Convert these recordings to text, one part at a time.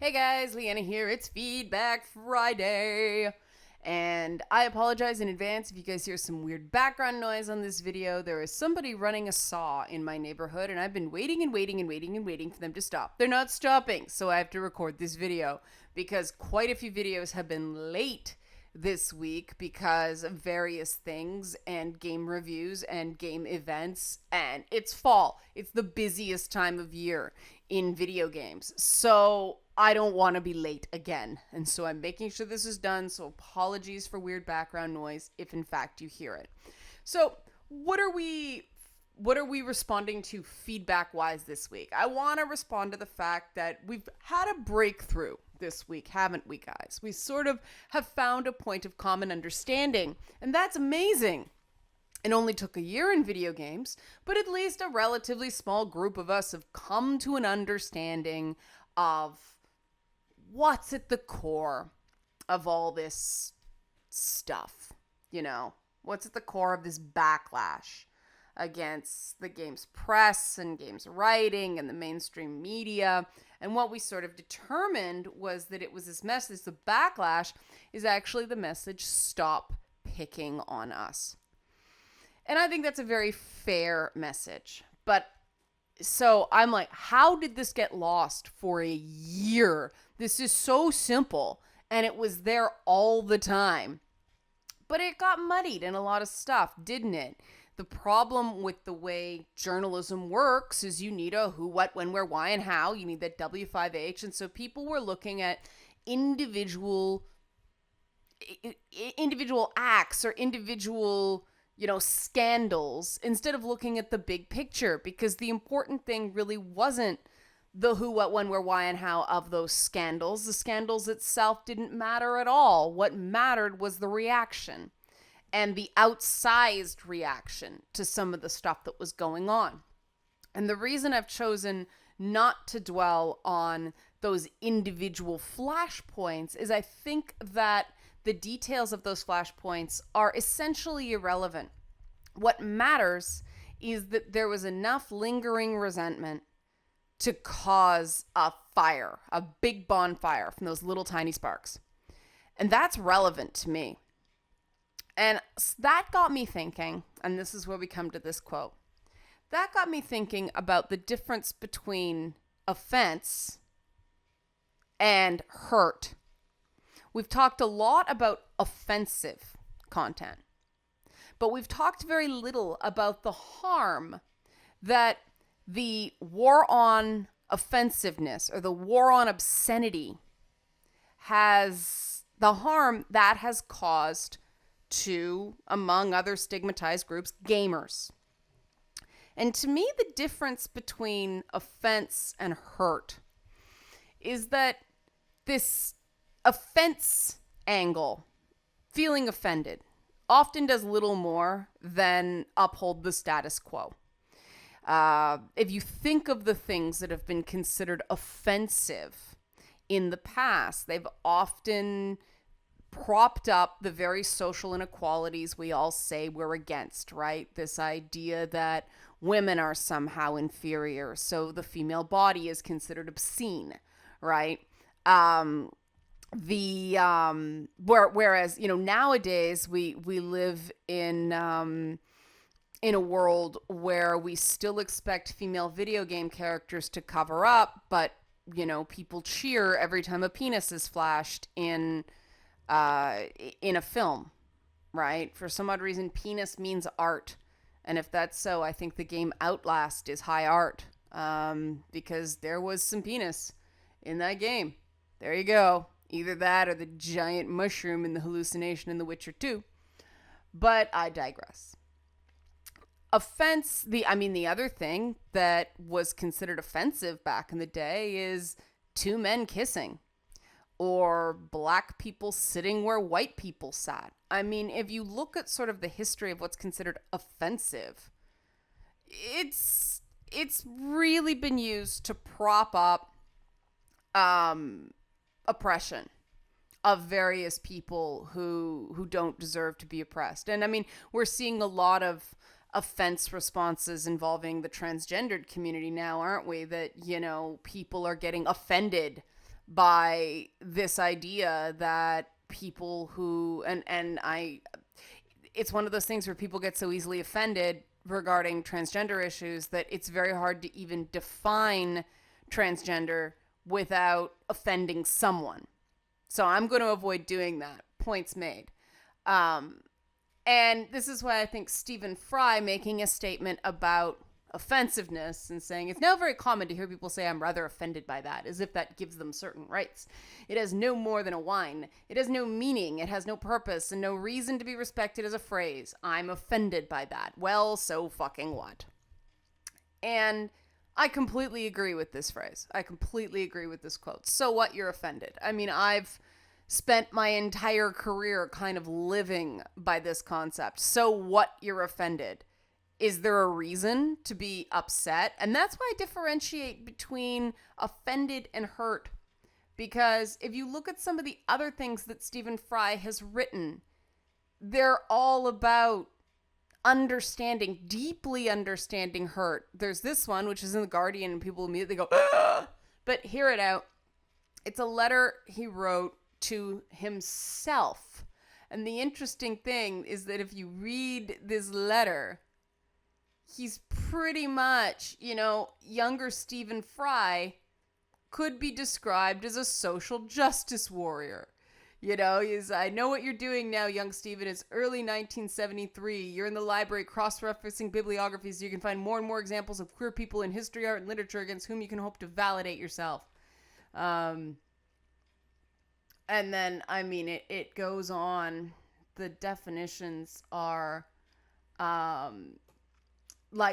Hey guys, Leanna here. It's Feedback Friday. And I apologize in advance if you guys hear some weird background noise on this video. There is somebody running a saw in my neighborhood, and I've been waiting and waiting and waiting and waiting for them to stop. They're not stopping, so I have to record this video because quite a few videos have been late this week because of various things and game reviews and game events. And it's fall, it's the busiest time of year in video games. So I don't want to be late again. And so I'm making sure this is done. So apologies for weird background noise if in fact you hear it. So what are we responding to feedback wise this week? I want to respond to the fact that we've had a breakthrough this week, haven't we, guys? We sort of have found a point of common understanding, and that's amazing. It only took a year in video games, but at least a relatively small group of us have come to an understanding of what's at the core of all this stuff. What's at the core of this backlash against the game's press and game's writing and the mainstream media. And what we sort of determined was that it was this message, the backlash is actually the message, stop picking on us. And I think that's a very fair message. But so I'm like, how did this get lost for a year? This is so simple. And it was there all the time. But it got muddied in a lot of stuff, didn't it? The problem with the way journalism works is you need a who, what, when, where, why, and how. You need that W5H. And so people were looking at individual acts or individual, scandals instead of looking at the big picture, because the important thing really wasn't the who, what, when, where, why, and how of those scandals. The scandals itself didn't matter at all. What mattered was the reaction and the outsized reaction to some of the stuff that was going on. And the reason I've chosen not to dwell on those individual flashpoints is I think that the details of those flashpoints are essentially irrelevant. What matters is that there was enough lingering resentment to cause a fire, a big bonfire from those little tiny sparks. And that's relevant to me. And that got me thinking, and this is where we come to this quote. That got me thinking about the difference between offense and hurt. We've talked a lot about offensive content, but we've talked very little about the harm that the war on offensiveness or the war on obscenity has, the harm that has caused to, among other stigmatized groups, gamers. And to me, the difference between offense and hurt is that this offense angle, feeling offended, often does little more than uphold the status quo. If you think of the things that have been considered offensive in the past, they've often propped up the very social inequalities we all say we're against, right? This idea that women are somehow inferior, so the female body is considered obscene, right? Whereas nowadays we live in a world where we still expect female video game characters to cover up, but people cheer every time a penis is flashed in a film, right? For some odd reason, penis means art. And if that's so, I think the game Outlast is high art, because there was some penis in that game. There you go. Either that or the giant mushroom in the hallucination in The Witcher 2. But I digress. Offense, the other thing that was considered offensive back in the day is two men kissing, or black people sitting where white people sat. I mean, if you look at sort of the history of what's considered offensive, it's really been used to prop up oppression of various people who don't deserve to be oppressed. And I mean, we're seeing a lot of offense responses involving the transgendered community now, aren't we? That, people are getting offended by this idea that people who, it's one of those things where people get so easily offended regarding transgender issues that it's very hard to even define transgender without offending someone. So I'm going to avoid doing that. Points made. And this is why I think Stephen Fry making a statement about offensiveness and saying it's now very common to hear people say I'm rather offended by that, as if that gives them certain rights. It has no more than a whine. It has no meaning. It has no purpose and no reason to be respected as a phrase. I'm offended by that. Well, so fucking what? And I completely agree with this phrase. I completely agree with this quote. So what, you're offended? I mean, I've spent my entire career kind of living by this concept. So what, you're offended? Is there a reason to be upset? And that's why I differentiate between offended and hurt. Because if you look at some of the other things that Stephen Fry has written, they're all about understanding, deeply understanding hurt. There's this one, which is in The Guardian, and people immediately go, ah! But hear it out. It's a letter he wrote to himself. And the interesting thing is that if you read this letter, he's pretty much, younger Stephen Fry could be described as a social justice warrior. I know what you're doing now, young Stephen. It's early 1973. You're in the library cross-referencing bibliographies so you can find more and more examples of queer people in history, art, and literature against whom you can hope to validate yourself. And then, it goes on. The definitions are,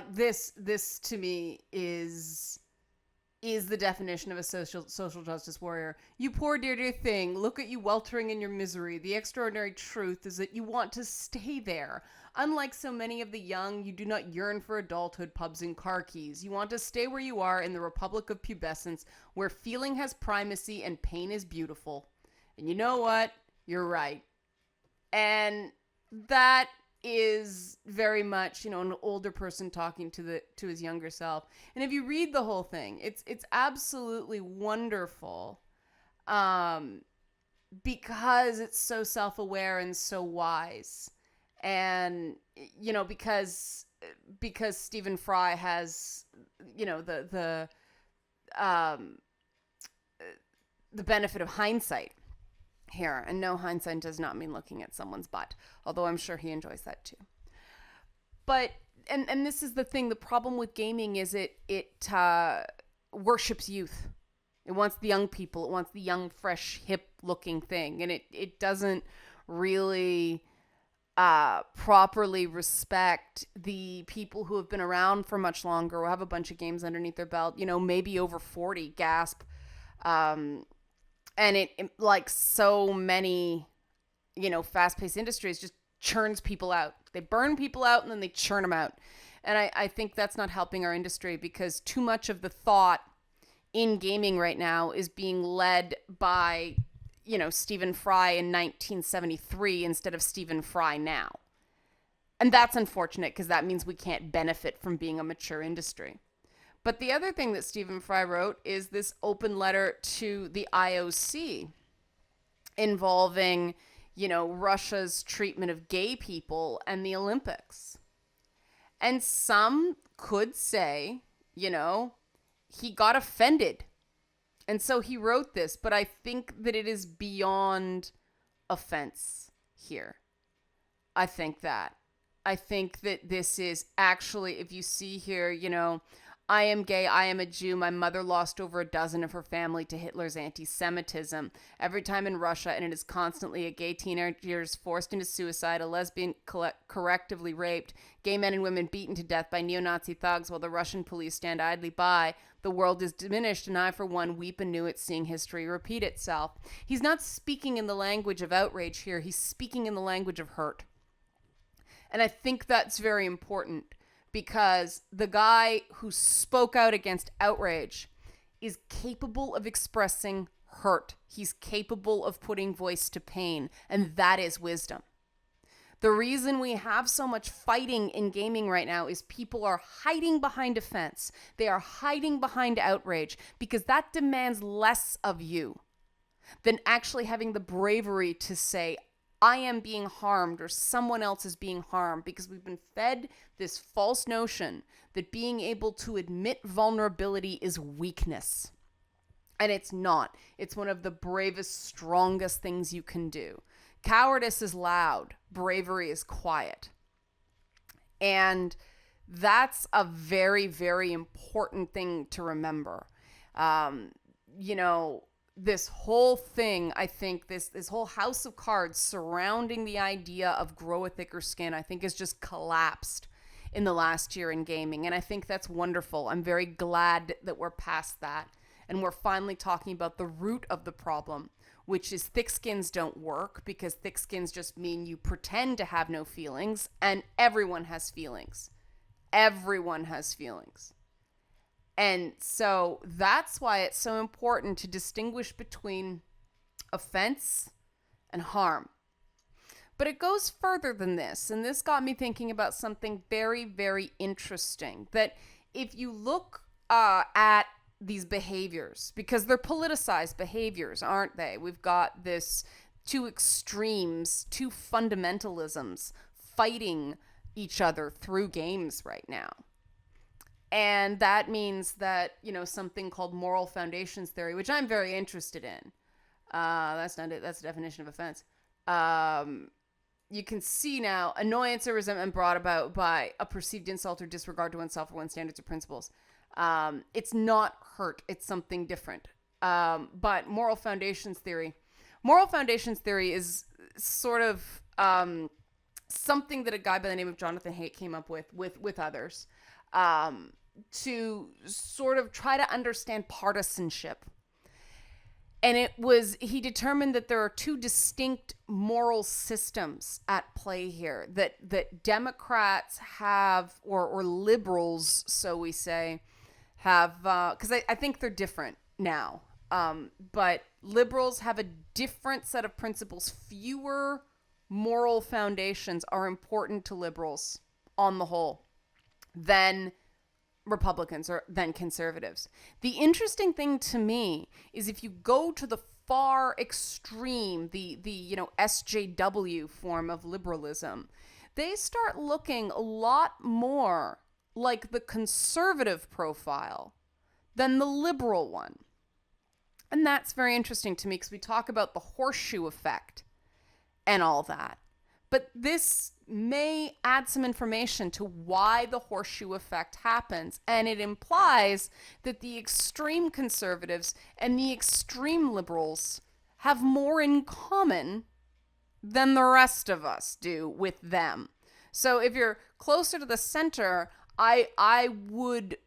this to me is the definition of a social justice warrior. You poor dear thing, look at you weltering in your misery. The extraordinary truth is that you want to stay there. Unlike so many of the young, you do not yearn for adulthood, pubs, and car keys. You want to stay where you are in the republic of pubescence, where feeling has primacy and pain is beautiful. And you know what? You're right. And that is very much, an older person talking to his younger self. And if you read the whole thing, it's absolutely wonderful, because it's so self-aware and so wise, and because Stephen Fry has the benefit of hindsight here. And no, hindsight does not mean looking at someone's butt, although I'm sure he enjoys that too. But and this is the thing, the problem with gaming is it worships youth. It wants the young people, it wants the young, fresh, hip looking thing, and it doesn't really properly respect the people who have been around for much longer, or have a bunch of games underneath their belt, maybe over 40, gasp. And it like so many, fast-paced industries, just churns people out. They burn people out and then they churn them out. And I think that's not helping our industry, because too much of the thought in gaming right now is being led by, Stephen Fry in 1973 instead of Stephen Fry now. And that's unfortunate, because that means we can't benefit from being a mature industry. But the other thing that Stephen Fry wrote is this open letter to the IOC involving, Russia's treatment of gay people and the Olympics. And some could say, he got offended. And so he wrote this, but I think that it is beyond offense here. I think that this is actually, if you see here, I am gay, I am a Jew, my mother lost over a dozen of her family to Hitler's anti-Semitism. Every time in Russia, and it is constantly, a gay teenager is forced into suicide, a lesbian correctively raped, gay men and women beaten to death by neo-Nazi thugs while the Russian police stand idly by. The world is diminished, and I, for one, weep anew at seeing history repeat itself. He's not speaking in the language of outrage here, he's speaking in the language of hurt. And I think that's very important, because the guy who spoke out against outrage is capable of expressing hurt. He's capable of putting voice to pain, and that is wisdom. The reason we have so much fighting in gaming right now is people are hiding behind offense. They are hiding behind outrage, because that demands less of you. than actually having the bravery to say, I am being harmed or someone else is being harmed, because we've been fed this false notion that being able to admit vulnerability is weakness. And it's not. It's one of the bravest, strongest things you can do. Cowardice is loud. Bravery is quiet. And that's a very, very important thing to remember. You know, this whole thing, I think this whole house of cards surrounding the idea of grow a thicker skin, I think has just collapsed in the last year in gaming. And I think that's wonderful. I'm very glad that we're past that. And we're finally talking about the root of the problem, which is thick skins don't work, because thick skins just mean you pretend to have no feelings, and everyone has feelings. Everyone has feelings. And so that's why it's so important to distinguish between offense and harm. But it goes further than this. And this got me thinking about something very, very interesting. That if you look at these behaviors, because they're politicized behaviors, aren't they? We've got this two extremes, two fundamentalisms fighting each other through games right now. And that means that, you know, something called moral foundations theory, which I'm very interested in. That's not it. That's the definition of offense. You can see now annoyance or resentment brought about by a perceived insult or disregard to oneself or one's standards or principles. It's not hurt. It's something different. But moral foundations theory is sort of something that a guy by the name of Jonathan Haidt came up with others, to sort of try to understand partisanship. And he determined that there are two distinct moral systems at play here, that Democrats have, or liberals, so we say, have, because I think they're different now, but liberals have a different set of principles. Fewer moral foundations are important to liberals on the whole than Republicans or than conservatives. The interesting thing to me is if you go to the far extreme, the SJW form of liberalism, they start looking a lot more like the conservative profile than the liberal one. And that's very interesting to me, because we talk about the horseshoe effect and all that. But this may add some information to why the horseshoe effect happens. And it implies that the extreme conservatives and the extreme liberals have more in common than the rest of us do with them. So if you're closer to the center, I would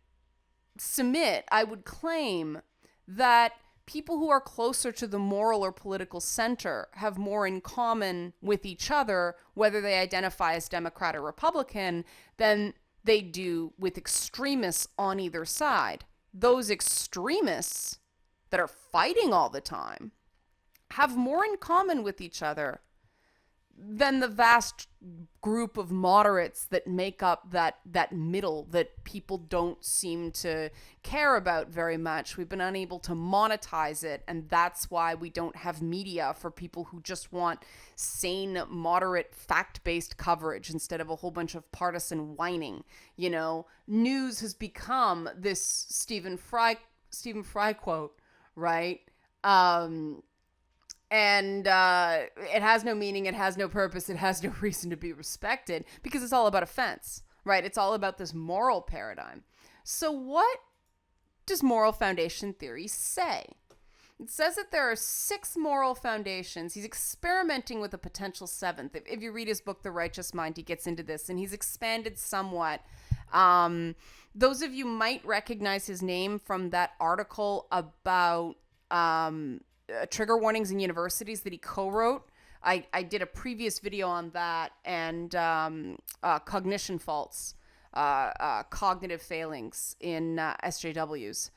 claim that people who are closer to the moral or political center have more in common with each other, whether they identify as Democrat or Republican, than they do with extremists on either side. Those extremists that are fighting all the time have more in common with each other than the vast group of moderates that make up that middle that people don't seem to care about very much. We've been unable to monetize it, and that's why we don't have media for people who just want sane, moderate, fact-based coverage instead of a whole bunch of partisan whining. You know, news has become this Stephen Fry quote, right? And it has no meaning, it has no purpose, it has no reason to be respected, because it's all about offense, right? It's all about this moral paradigm. So what does moral foundation theory say? It says that there are 6 moral foundations. He's experimenting with a potential 7th. If you read his book, The Righteous Mind, he gets into this, and he's expanded somewhat. Those of you might recognize his name from that article about trigger warnings in universities that he co-wrote. I did a previous video on that, and cognition faults, cognitive failings in SJWs,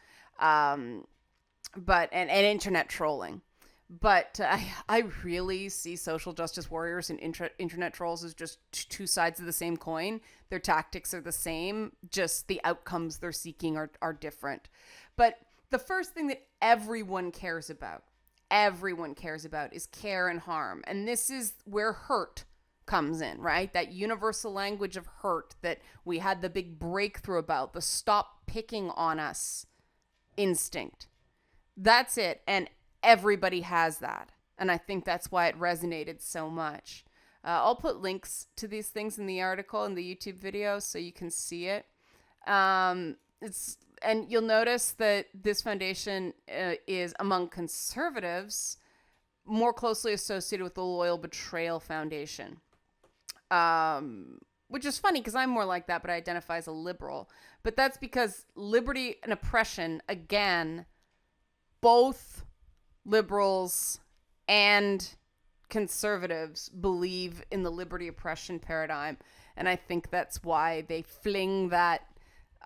but internet trolling. But I really see social justice warriors and internet trolls as just two sides of the same coin. Their tactics are the same, just the outcomes they're seeking are different. But the first thing that everyone cares about everyone cares about is care and harm. And this is where hurt comes in, right? That universal language of hurt that we had the big breakthrough about, the stop picking on us instinct. That's it. And everybody has that. And I think that's why it resonated so much. I'll put links to these things in the article and the YouTube video so you can see it. And you'll notice that this foundation is among conservatives more closely associated with the Loyal Betrayal Foundation. Which is funny because I'm more like that, but I identify as a liberal. But that's because liberty and oppression, again, both liberals and conservatives believe in the liberty oppression paradigm. And I think that's why they fling that,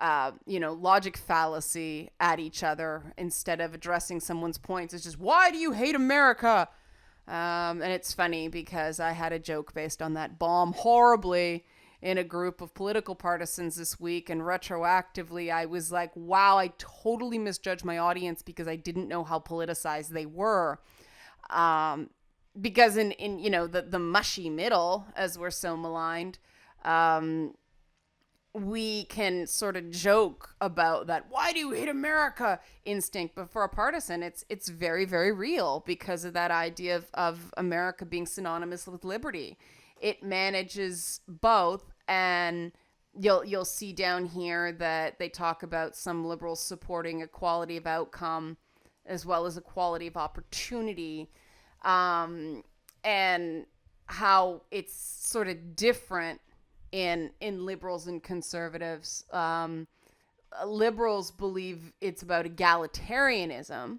logic fallacy at each other instead of addressing someone's points. It's just, why do you hate America? And it's funny because I had a joke based on that bomb horribly in a group of political partisans this week. And retroactively, I was like, wow, I totally misjudged my audience because I didn't know how politicized they were. Because in the mushy middle, as we're so maligned, we can sort of joke about that, why do you hate America instinct? But for a partisan, it's very, very real because of that idea of America being synonymous with liberty. It manages both, and you'll see down here that they talk about some liberals supporting equality of outcome as well as equality of opportunity, and how it's sort of different in liberals and conservatives. Liberals believe it's about egalitarianism,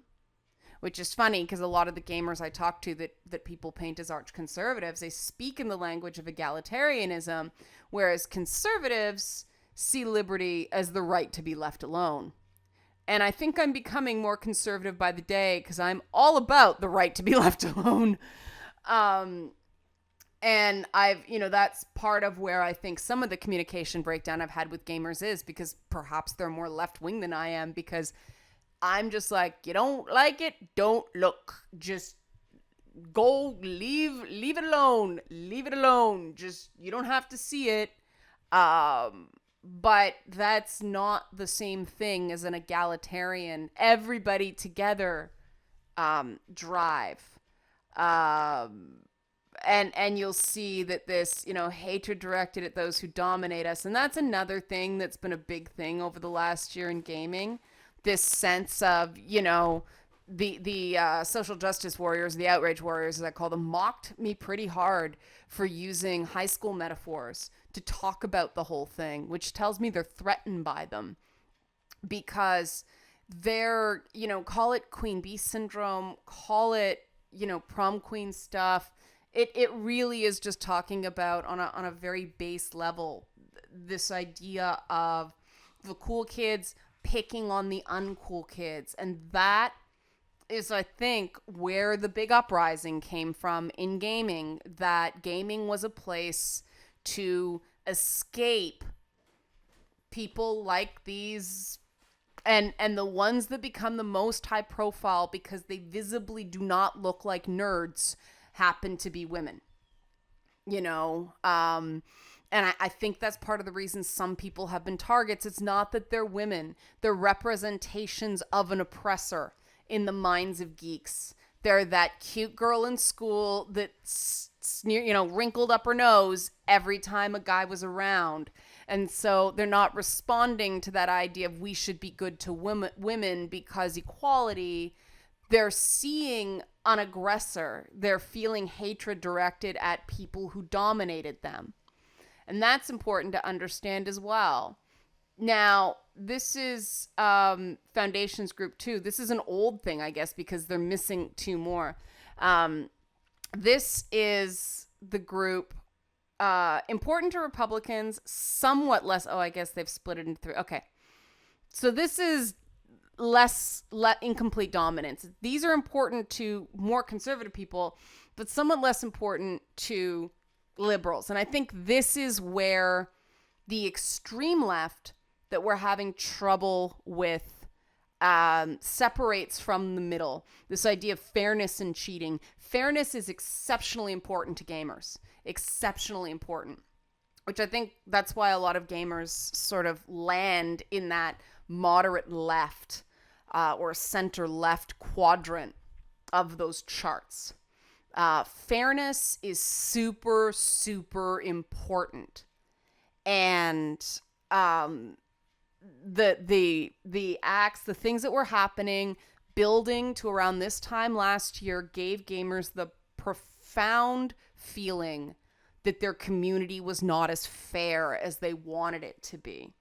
which is funny because a lot of the gamers I talk to that people paint as arch conservatives, they speak in the language of egalitarianism, whereas conservatives see liberty as the right to be left alone. And I think I'm becoming more conservative by the day because I'm all about the right to be left alone. And that's part of where I think some of the communication breakdown I've had with gamers is because perhaps they're more left wing than I am, because I'm just like, you don't like it, don't look. Just go, leave it alone. Leave it alone. Just, you don't have to see it. But that's not the same thing as an egalitarian, everybody together drive. And you'll see that this, hatred directed at those who dominate us. And that's another thing that's been a big thing over the last year in gaming. This sense of, the social justice warriors, the outrage warriors, as I call them, mocked me pretty hard for using high school metaphors to talk about the whole thing, which tells me they're threatened by them because they're, call it Queen Bee syndrome, call it, prom queen stuff. It really is just talking about on a very base level, this idea of the cool kids picking on the uncool kids. And that is, I think, where the big uprising came from in gaming, that gaming was a place to escape people like these and the ones that become the most high profile because they visibly do not look like nerds happen to be women, and I think that's part of the reason some people have been targets. It's not that they're women. They're representations of an oppressor in the minds of geeks. They're that cute girl in school that wrinkled up her nose every time a guy was around. And so they're not responding to that idea of we should be good to women because equality. They're seeing an aggressor. They're feeling hatred directed at people who dominated them. And that's important to understand as well. Now, this is Foundations Group 2. This is an old thing, I guess, because they're missing two more. This is the group important to Republicans, somewhat less. Oh, I guess they've split it into three. Okay. So this is less incomplete dominance. These are important to more conservative people, but somewhat less important to liberals. And I think this is where the extreme left that we're having trouble with separates from the middle. This idea of fairness and cheating. Fairness is exceptionally important to gamers. Exceptionally important. Which I think that's why a lot of gamers sort of land in that moderate left or center left quadrant of those charts. Fairness is super, super important. And the acts, the things that were happening, building to around this time last year, gave gamers the profound feeling that their community was not as fair as they wanted it to be.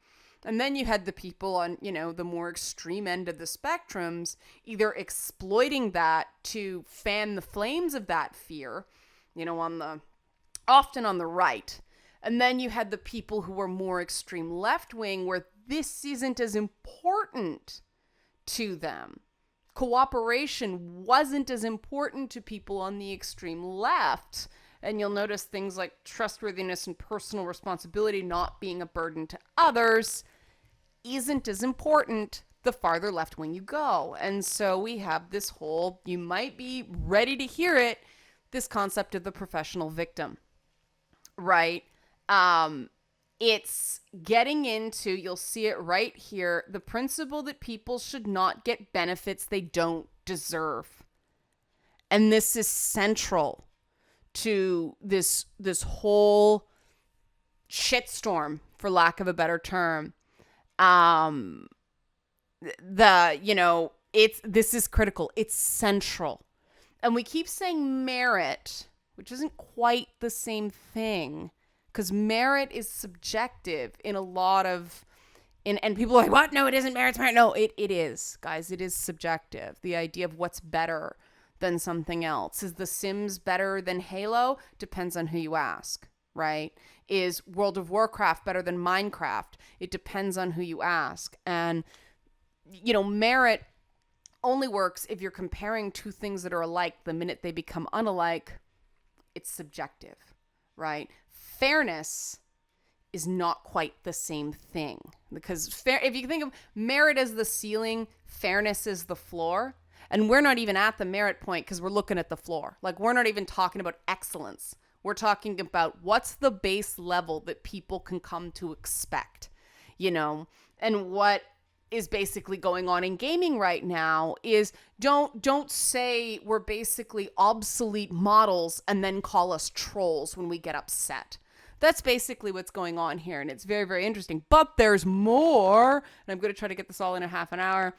And then you had the people on, the more extreme end of the spectrums either exploiting that to fan the flames of that fear, often on the right. And then you had the people who were more extreme left wing where this isn't as important to them. Cooperation wasn't as important to people on the extreme left. And you'll notice things like trustworthiness and personal responsibility not being a burden to others isn't as important the farther left wing you go. And so we have this whole, you might be ready to hear it, this concept of the professional victim, right? It's getting into, you'll see it right here, the principle that people should not get benefits they don't deserve. And this is central to this whole shitstorm, for lack of a better term. This is critical. It's central. And we keep saying merit, which isn't quite the same thing, because merit is subjective in a lot of, and people are like, what? No, it isn't merit. It's merit. No, it is, guys. It is subjective. The idea of what's better than something else. Is The Sims better than Halo? Depends on who you ask, right? Is World of Warcraft better than Minecraft? It depends on who you ask. And, merit only works if you're comparing two things that are alike. The minute they become unalike, it's subjective, right? Fairness is not quite the same thing. Because if you think of merit as the ceiling, fairness is the floor. And we're not even at the merit point because we're looking at the floor. Like, we're not even talking about excellence. We're talking about what's the base level that people can come to expect, and what is basically going on in gaming right now is don't say we're basically obsolete models and then call us trolls when we get upset. That's basically what's going on here. And it's very, very interesting. But there's more. And I'm going to try to get this all in a half an hour.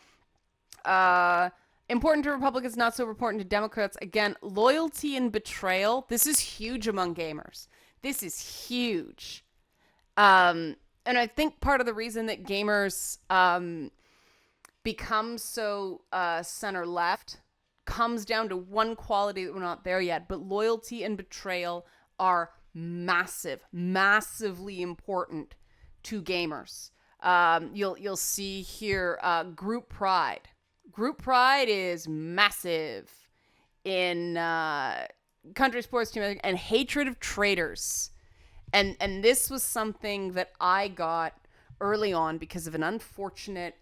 Important to Republicans, not so important to Democrats. Again, loyalty and betrayal. This is huge among gamers. This is huge. And I think part of the reason that gamers become so center-left comes down to one quality that we're not there yet. But loyalty and betrayal are massively important to gamers. You'll see here group pride. Group pride is massive in country sports team, and hatred of traitors. And this was something that I got early on because of an unfortunate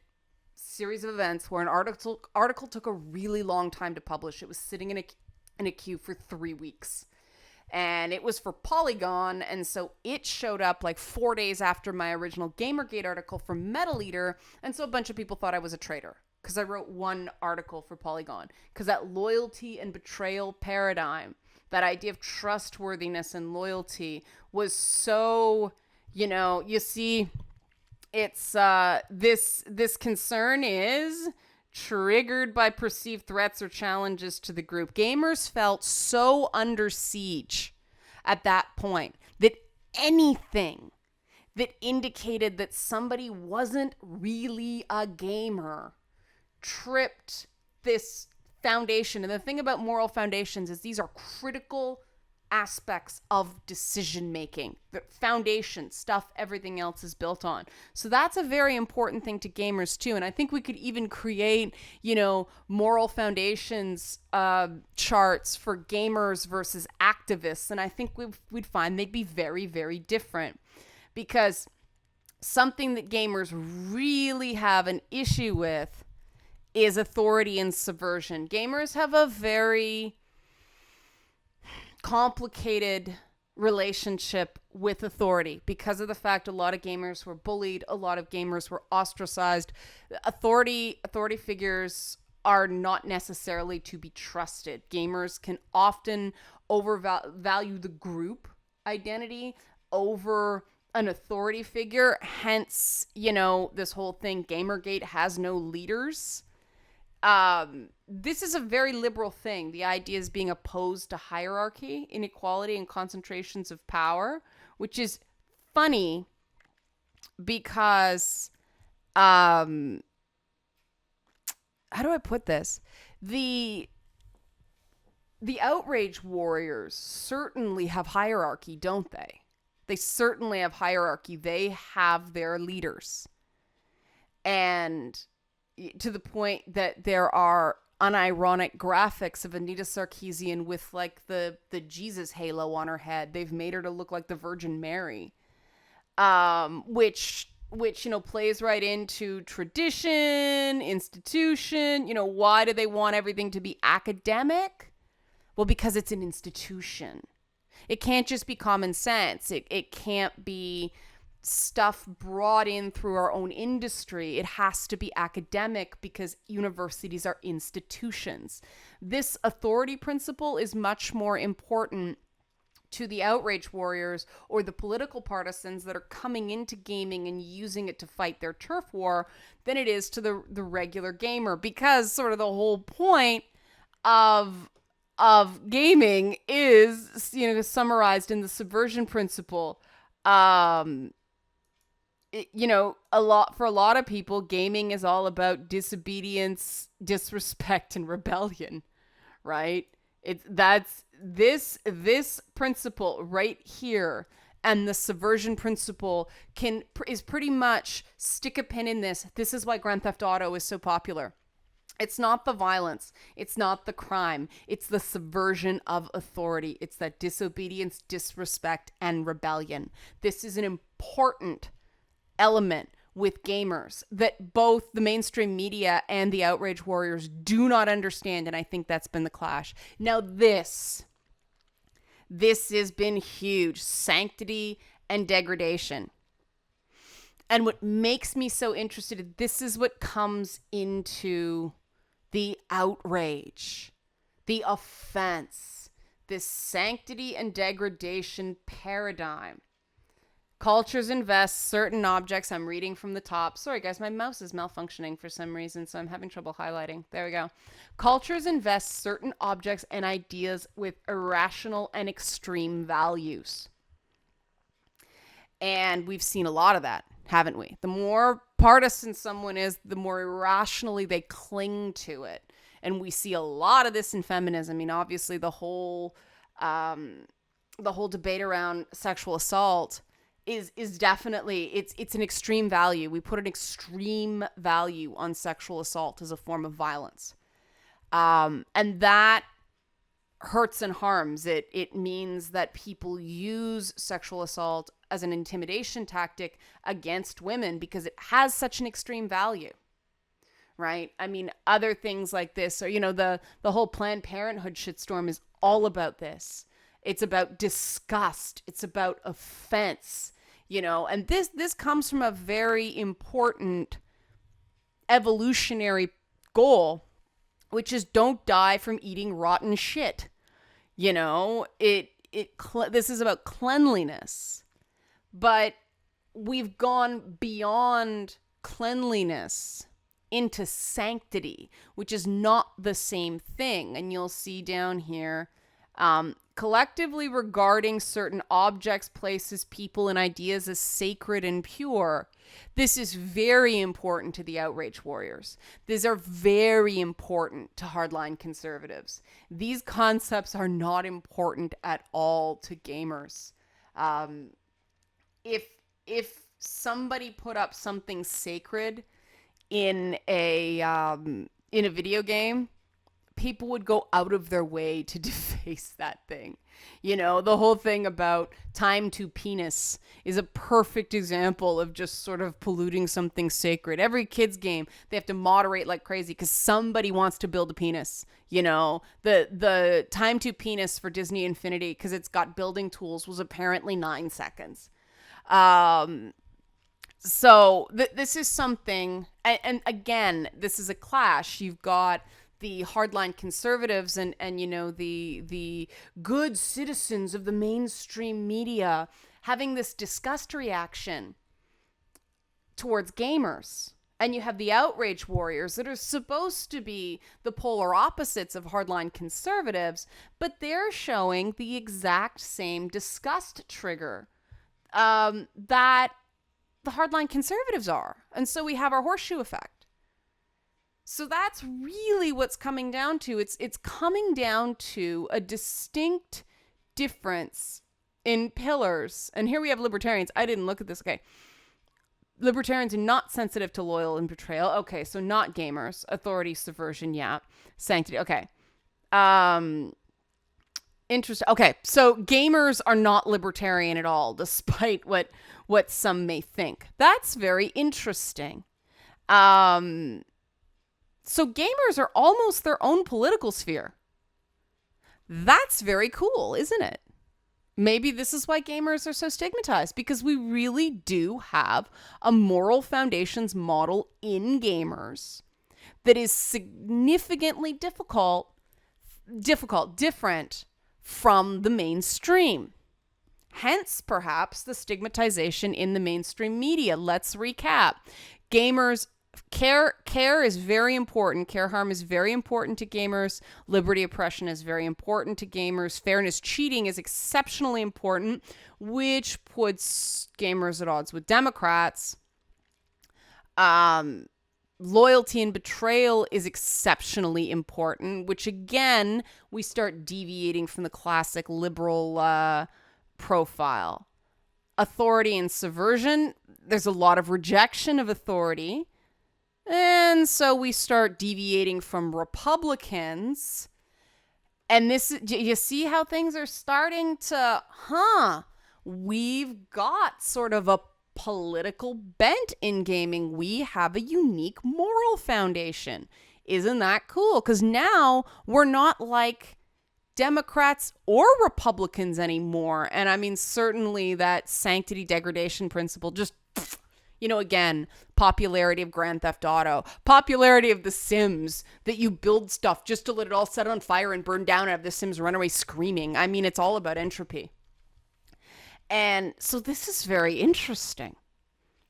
series of events where an article took a really long time to publish. It was sitting in a queue for 3 weeks. And it was for Polygon, and so it showed up like 4 days after my original Gamergate article for Metal Eater, and so a bunch of people thought I was a traitor because I wrote one article for Polygon. Because that loyalty and betrayal paradigm, that idea of trustworthiness and loyalty was so, you see, it's this concern is triggered by perceived threats or challenges to the group. Gamers felt so under siege at that point that anything that indicated that somebody wasn't really a gamer tripped this foundation. And the thing about moral foundations is these are critical aspects of decision making. The foundation, stuff everything else is built on. So that's a very important thing to gamers too. And I think we could even create, moral foundations charts for gamers versus activists. And I think we'd find they'd be very, very different, because something that gamers really have an issue with is authority and subversion. Gamers have a very complicated relationship with authority because of the fact a lot of gamers were bullied, a lot of gamers were ostracized. Authority figures are not necessarily to be trusted. Gamers can often overvalue the group identity over an authority figure. Hence, this whole thing, Gamergate has no leaders. This is a very liberal thing. The idea is being opposed to hierarchy, inequality, and concentrations of power, which is funny because, how do I put this? The Outrage warriors certainly have hierarchy, don't they? They certainly have hierarchy. They have their leaders. And to the point that there are unironic graphics of Anita Sarkeesian with like the Jesus halo on her head. They've made her to look like the Virgin Mary, which plays right into tradition, institution. Why do they want everything to be academic? Well, because it's an institution. It can't just be common sense. It can't be stuff brought in through our own industry. It has to be academic because universities are institutions. This authority principle is much more important to the outrage warriors or the political partisans that are coming into gaming and using it to fight their turf war than it is to the regular gamer, because sort of the whole point of gaming is, summarized in the subversion principle. For a lot of people, gaming is all about disobedience, disrespect, and rebellion, right? This principle right here, and the subversion principle is pretty much stick a pin in this. This is why Grand Theft Auto is so popular. It's not the violence. It's not the crime. It's the subversion of authority. It's that disobedience, disrespect, and rebellion. This is an important element with gamers that both the mainstream media and the outrage warriors do not understand, and I think that's been the clash. Now this has been huge. Sanctity and degradation. And what makes me so interested, this is what comes into the outrage, the offense, this sanctity and degradation paradigm. Cultures invest certain objects. I'm reading from the top. Sorry, guys, my mouse is malfunctioning for some reason, so I'm having trouble highlighting. There we go. Cultures invest certain objects and ideas with irrational and extreme values. And we've seen a lot of that, haven't we? The more partisan someone is, the more irrationally they cling to it. And we see a lot of this in feminism. I mean, obviously, the whole debate around sexual assault is definitely, it's an extreme value. We put an extreme value on sexual assault as a form of violence. And that hurts and harms. It means that people use sexual assault as an intimidation tactic against women because it has such an extreme value. Right? I mean, other things like this, or, the whole Planned Parenthood shitstorm is all about this. It's about disgust. It's about offense. And this comes from a very important evolutionary goal, which is don't die from eating rotten shit. This is about cleanliness, but we've gone beyond cleanliness into sanctity, which is not the same thing. And you'll see down here, collectively regarding certain objects, places, people, and ideas as sacred and pure. This is very important to the outrage warriors. These are very important to hardline conservatives. These concepts are not important at all to gamers. If somebody put up something sacred in a video game, people would go out of their way to deface that thing. You know, the whole thing about time to penis is a perfect example of just sort of polluting something sacred. Every kid's game, they have to moderate like crazy because somebody wants to build a penis. You know, the time to penis for Disney Infinity, because it's got building tools, was apparently 9 seconds. So this is something, and again, this is a clash. You've got the hardline conservatives and you know, the good citizens of the mainstream media having this disgust reaction towards gamers. And you have the outrage warriors that are supposed to be the polar opposites of hardline conservatives, but they're showing the exact same disgust trigger that the hardline conservatives are. And so we have our horseshoe effect. So that's really what's coming down to. It's coming down to a distinct difference in pillars. And here we have libertarians. I didn't look at this. Okay. Libertarians are not sensitive to loyal and betrayal. Okay, so not gamers. Authority, subversion, yeah. Sanctity. Okay. Interesting. Okay, so gamers are not libertarian at all, despite what some may think. That's very interesting. So gamers are almost their own political sphere. That's very cool, isn't it? Maybe this is why gamers are so stigmatized, because we really do have a moral foundations model in gamers that is significantly different from the mainstream. Hence, perhaps, the stigmatization in the mainstream media. Let's recap. Gamers, care is very important. Care harm is very important to gamers. Liberty oppression is very important to gamers. Fairness cheating is exceptionally important, which puts gamers at odds with Democrats. Loyalty and betrayal is exceptionally important, which again, we start deviating from the classic liberal profile. Authority and subversion, there's a lot of rejection of authority. And so we start deviating from Republicans. And this, you see how things are starting to, we've got sort of a political bent in gaming. We have a unique moral foundation. Isn't that cool? Because now we're not like Democrats or Republicans anymore. And I mean, certainly that sanctity degradation principle just, you know, again, popularity of Grand Theft Auto, popularity of The Sims, that you build stuff just to let it all set on fire and burn down and have The Sims run away screaming. I mean, it's all about entropy. And so this is very interesting.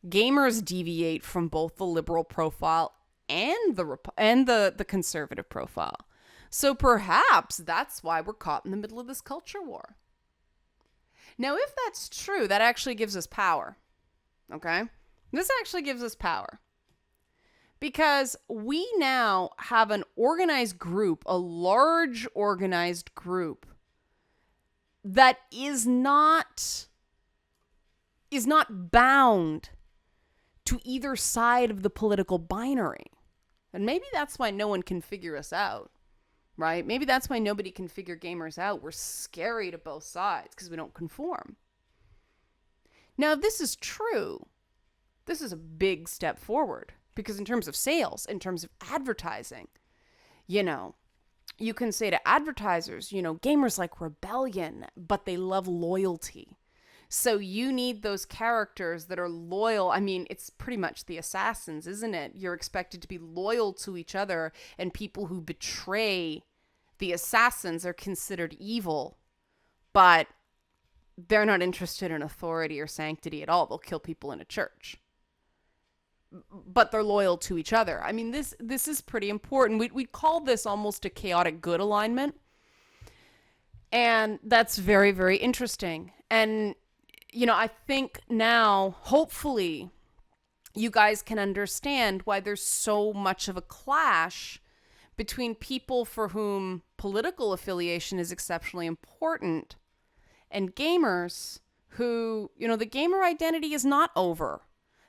Gamers deviate from both the liberal profile and the conservative profile. So perhaps that's why we're caught in the middle of this culture war. Now, if that's true, that actually gives us power. Okay? This actually gives us power. Because we now have an organized group, a large organized group, that is not bound to either side of the political binary. And maybe that's why no one can figure us out, right? Maybe that's why nobody can figure gamers out. We're scary to both sides because we don't conform. Now, if this is true, this is a big step forward, because in terms of sales, in terms of advertising, you know, you can say to advertisers, you know, gamers like rebellion, but they love loyalty. So you need those characters that are loyal. I mean, it's pretty much the assassins, isn't it? You're expected to be loyal to each other, and people who betray the assassins are considered evil, but they're not interested in authority or sanctity at all. They'll kill people in a church. But they're loyal to each other. I mean, this is pretty important. We call this almost a chaotic good alignment. And that's very, very interesting. And, you know, I think now, hopefully, you guys can understand why there's so much of a clash between people for whom political affiliation is exceptionally important and gamers who, you know, the gamer identity is not over.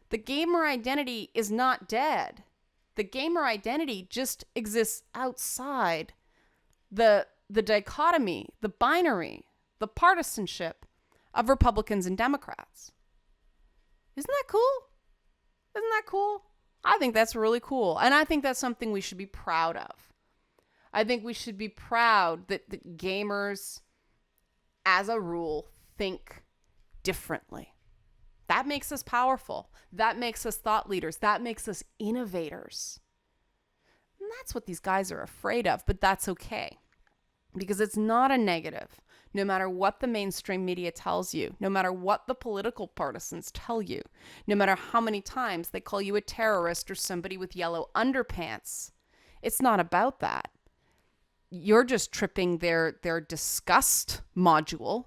The gamer identity is not dead. The gamer identity just exists outside the dichotomy, the binary, the partisanship of Republicans and Democrats. Isn't that cool? Isn't that cool? I think that's really cool. And I think that's something we should be proud of. I think we should be proud that gamers, as a rule, think differently. That makes us powerful. That makes us thought leaders. That makes us innovators. And that's what these guys are afraid of, but that's okay. Because it's not a negative. No matter what the mainstream media tells you, no matter what the political partisans tell you, no matter how many times they call you a terrorist or somebody with yellow underpants, it's not about that. You're just tripping their disgust module,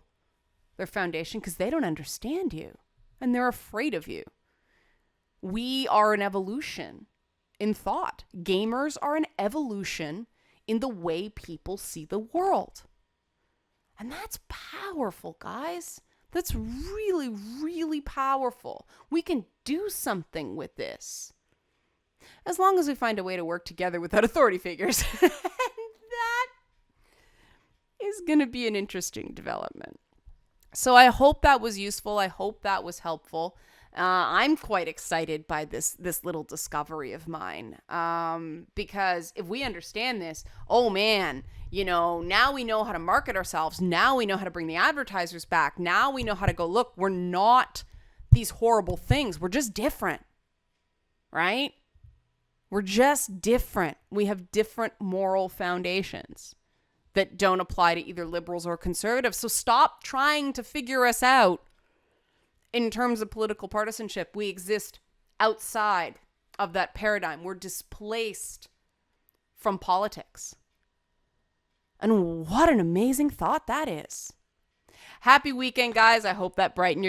their foundation, because they don't understand you and they're afraid of you. We are an evolution in thought. Gamers are an evolution in the way people see the world. And that's powerful, guys. That's really, really powerful. We can do something with this. As long as we find a way to work together without authority figures. And that is going to be an interesting development. So I hope that was useful. I hope that was helpful. I'm quite excited by this little discovery of mine, because if we understand this, oh man, now we know how to market ourselves. Now we know how to bring the advertisers back. Now we know how to go, look, we're not these horrible things. We're just different, right? We're just different. We have different moral foundations that don't apply to either liberals or conservatives. So stop trying to figure us out in terms of political partisanship. We exist outside of that paradigm. We're displaced from politics. And what an amazing thought that is. Happy weekend, guys. I hope that brightened your